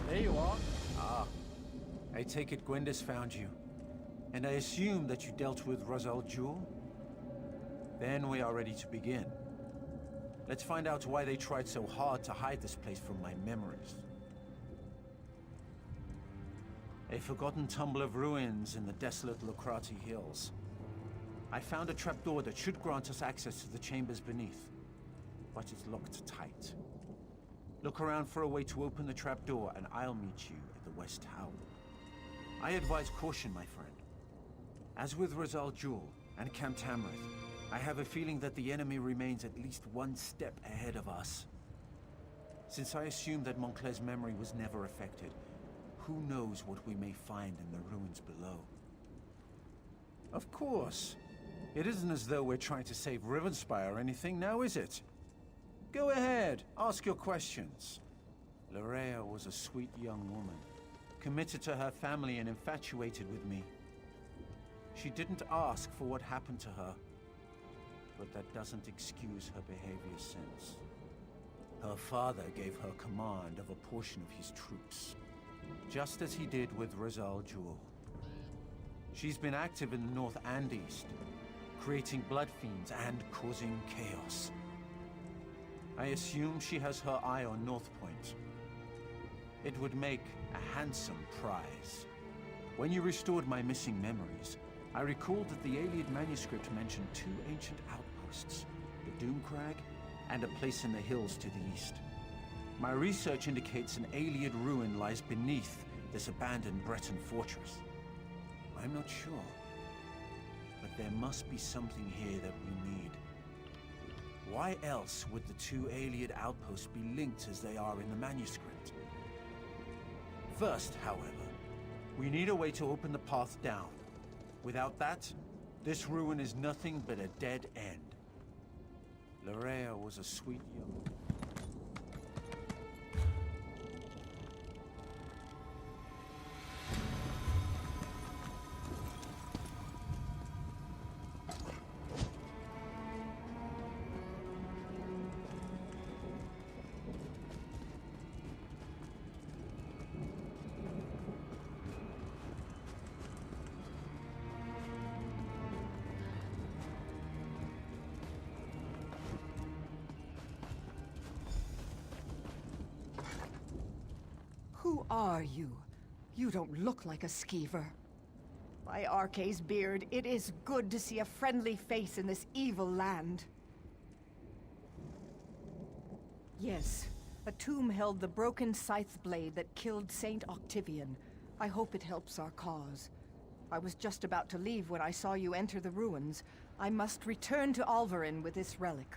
There you are. Ah. I take it Gwendis found you. And I assume that you dealt with Razal Jewel? Then we are ready to begin. Let's find out why they tried so hard to hide this place from my memories. A forgotten tumble of ruins in the desolate Lokrati Hills. I found a trapdoor that should grant us access to the chambers beneath, but it's locked tight. Look around for a way to open the trapdoor, and I'll meet you at the West Tower. I advise caution, my friend. As with Razal Jewel and Camp Tamriel, I have a feeling that the enemy remains at least one step ahead of us. Since I assume that Moncler's memory was never affected, who knows what we may find in the ruins below? Of course. It isn't as though we're trying to save Rivenspire or anything, now is it? Go ahead, ask your questions. Larea was a sweet young woman, committed to her family and infatuated with me. She didn't ask for what happened to her, but that doesn't excuse her behavior since. Her father gave her command of a portion of his troops, just as he did with Razal Jewel. She's been active in the north and east, creating blood fiends and causing chaos. I assume she has her eye on North Point. It would make a handsome prize. When you restored my missing memories, I recalled that the Ayleid manuscript mentioned two ancient outposts, the Doomcrag and a place in the hills to the east. My research indicates an Ayleid ruin lies beneath this abandoned Breton fortress. I'm not sure, but there must be something here that we need. Why else would the two Ayleid outposts be linked as they are in the manuscript? First, however, we need a way to open the path down. Without that, this ruin is nothing but a dead end. Larea was a sweet young... are you? You don't look like a skeever. By Arce's beard, it is good to see a friendly face in this evil land. Yes, a tomb held the broken scythe blade that killed Saint Octavian. I hope it helps our cause. I was just about to leave when I saw you enter the ruins. I must return to Alvarin with this relic.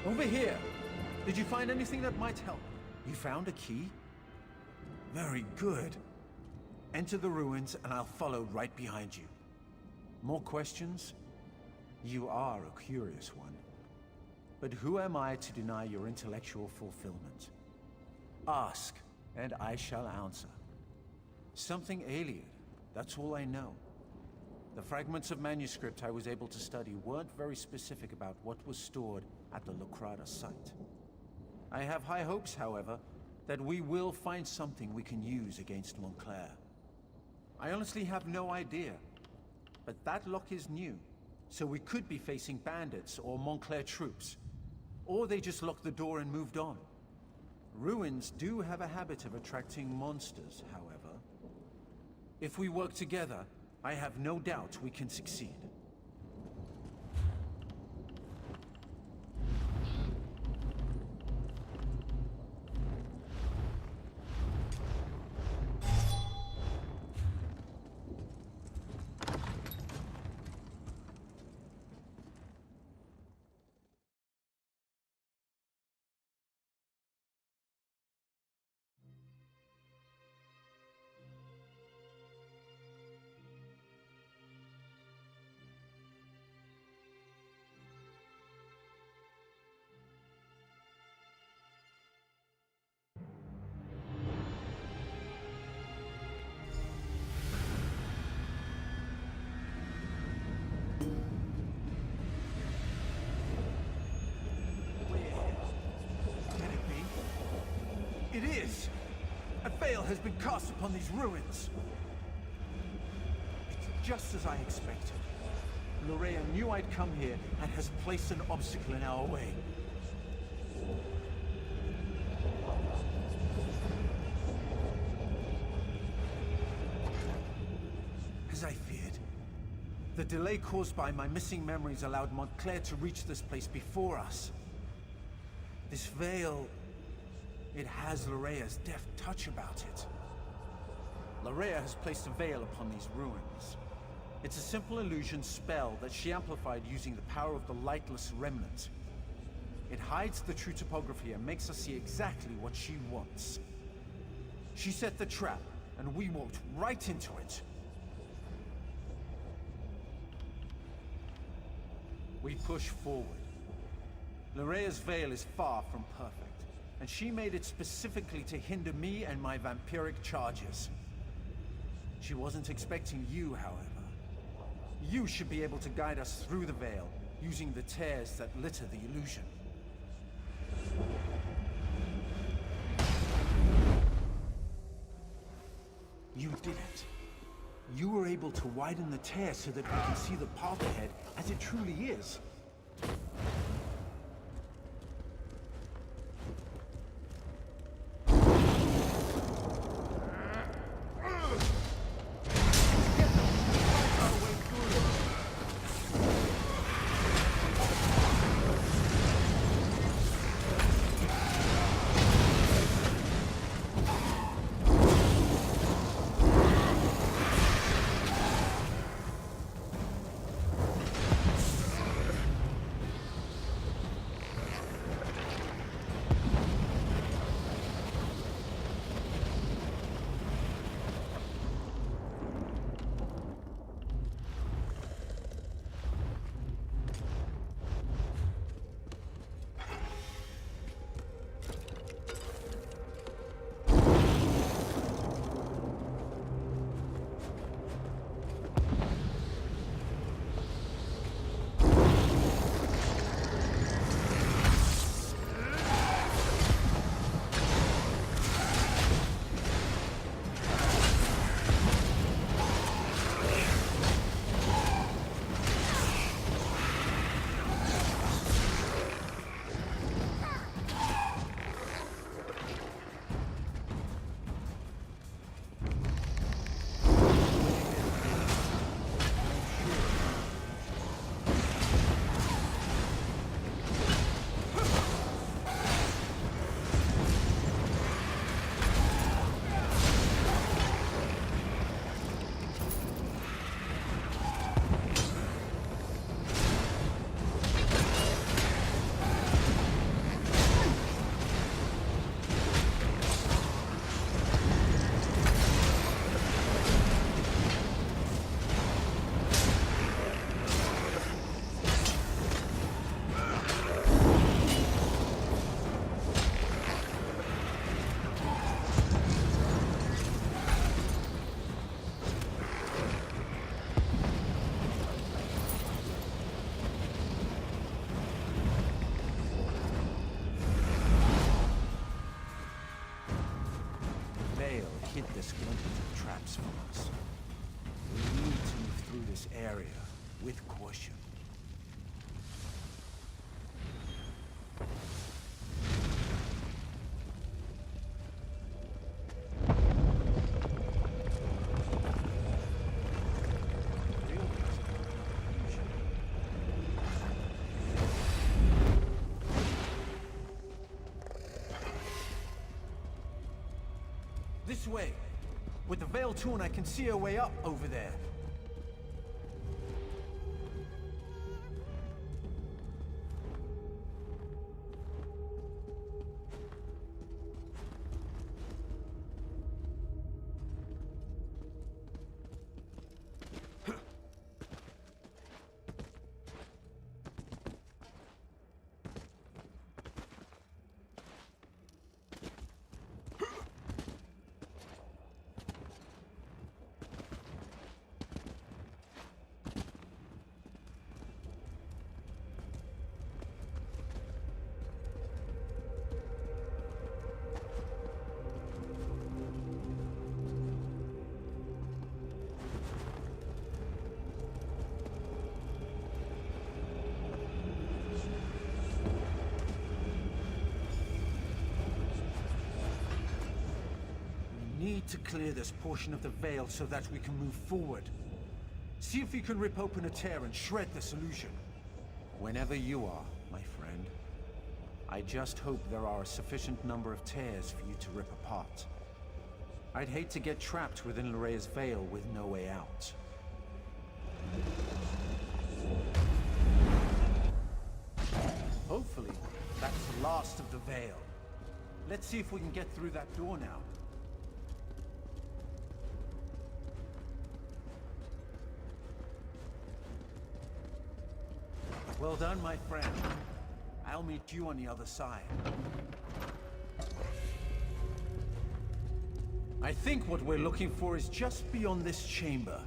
Over here! Did you find anything that might help? You found a key? Very good. Enter the ruins and I'll follow right behind you. More questions? You are a curious one. But who am I to deny your intellectual fulfillment? Ask, and I shall answer. Something alien, that's all I know. The fragments of manuscript I was able to study weren't very specific about what was stored at the Locrata site. I have high hopes, however, that we will find something we can use against Montclair. I honestly have no idea, but that lock is new, so we could be facing bandits or Montclair troops. Or they just locked the door and moved on. Ruins do have a habit of attracting monsters, however. If we work together, I have no doubt we can succeed. It is! A veil has been cast upon these ruins! It's just as I expected. Lorrea knew I'd come here and has placed an obstacle in our way. As I feared, the delay caused by my missing memories allowed Montclair to reach this place before us. This veil... it has Lorea's deft touch about it. Lorrea has placed a veil upon these ruins. It's a simple illusion spell that she amplified using the power of the Lightless Remnant. It hides the true topography and makes us see exactly what she wants. She set the trap, and we walked right into it. We push forward. Lorea's veil is far from perfect, and she made it specifically to hinder me and my vampiric charges. She wasn't expecting you, however. You should be able to guide us through the veil, using the tears that litter the illusion. You did it. You were able to widen the tear so that we can see the path ahead as it truly is. Hid this glimpse of traps from us. We need to move through this area with caution. This way. With the Veil Tune, I can see a way up over there. Need to clear this portion of the veil so that we can move forward. See if you can rip open a tear and shred this illusion. Whenever you are, my friend. I just hope there are a sufficient number of tears for you to rip apart. I'd hate to get trapped within Lorrea's veil with no way out. Hopefully, that's the last of the veil. Let's see if we can get through that door now. Well done, my friend. I'll meet you on the other side. I think what we're looking for is just beyond this chamber.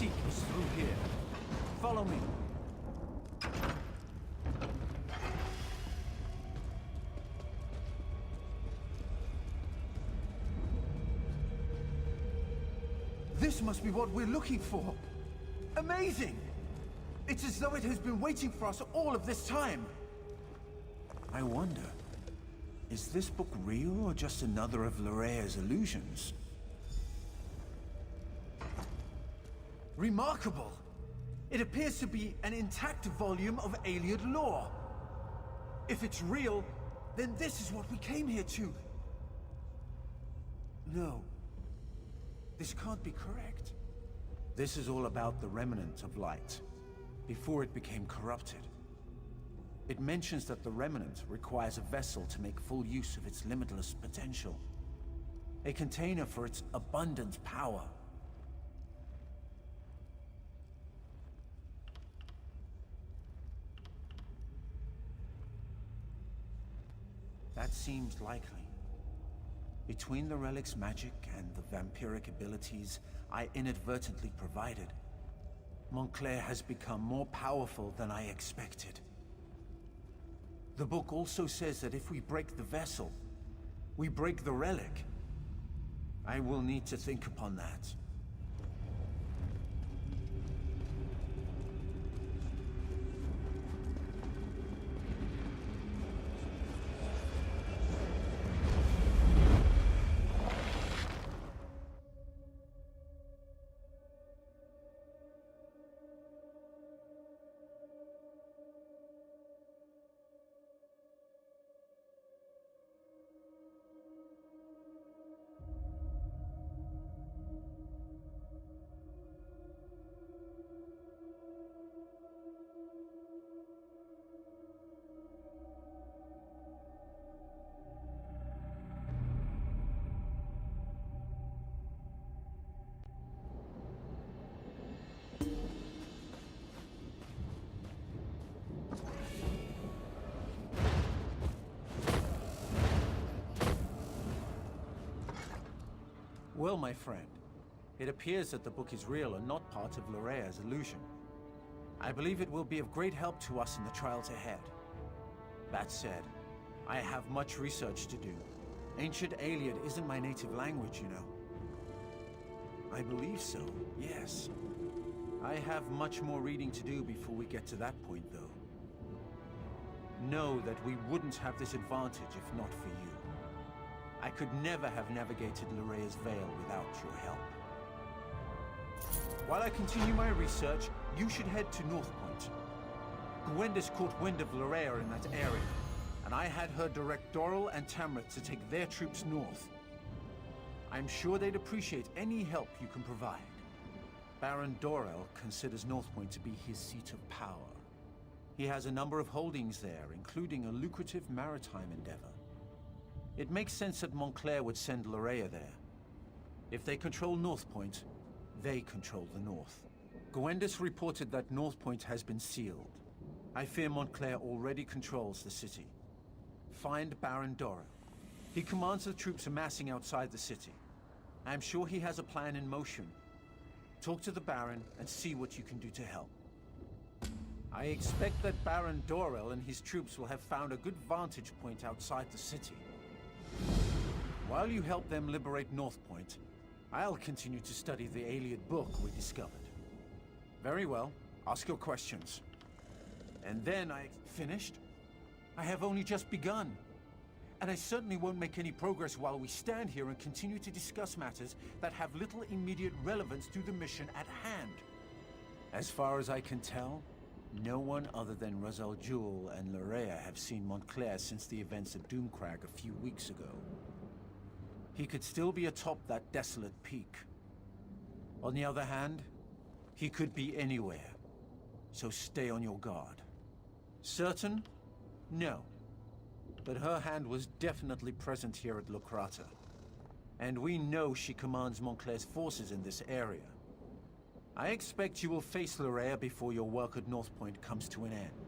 seek is through here. Follow me. This must be what we're looking for. Amazing! It's as though it has been waiting for us all of this time. I wonder, is this book real or just another of Lorea's illusions? Remarkable! It appears to be an intact volume of Ayleid lore. If it's real, then this is what we came here to. No. This can't be correct. This is all about the remnant of light, before it became corrupted. It mentions that the remnant requires a vessel to make full use of its limitless potential. A container for its abundant power. That seems likely. Between the relic's magic and the vampiric abilities I inadvertently provided, Montclair has become more powerful than I expected. The book also says that if we break the vessel, we break the relic. I will need to think upon that. Well, my friend, it appears that the book is real and not part of Lorea's illusion. I believe it will be of great help to us in the trials ahead. That said, I have much research to do. Ancient Ayleid isn't my native language, you know. I believe so, yes. I have much more reading to do before we get to that point, though. Know that we wouldn't have this advantage if not for you. I could never have navigated Lorea's Veil without your help. While I continue my research, you should head to North Point. Gwendis caught wind of Lorea in that area, and I had her direct Dorrel and Tamriel to take their troops north. I'm sure they'd appreciate any help you can provide. Baron Dorrel considers North Point to be his seat of power. He has a number of holdings there, including a lucrative maritime endeavor. It makes sense that Montclair would send Lorea there. If they control North Point, they control the North. Gwendis reported that North Point has been sealed. I fear Montclair already controls the city. Find Baron Dorrel. He commands the troops amassing outside the city. I'm sure he has a plan in motion. Talk to the Baron and see what you can do to help. I expect that Baron Dorrel and his troops will have found a good vantage point outside the city. While you help them liberate North Point, I'll continue to study the Ayleid book we discovered. Very well. Ask your questions. And then Finished? I have only just begun. And I certainly won't make any progress while we stand here and continue to discuss matters that have little immediate relevance to the mission at hand. As far as I can tell, no one other than Ra's al Ghul and Lorea have seen Montclair since the events at Doomcrag a few weeks ago. He could still be atop that desolate peak. On the other hand, he could be anywhere. So stay on your guard. Certain? No. But her hand was definitely present here at Locrata. And we know she commands Montclair's forces in this area. I expect you will face Lorea before your work at North Point comes to an end.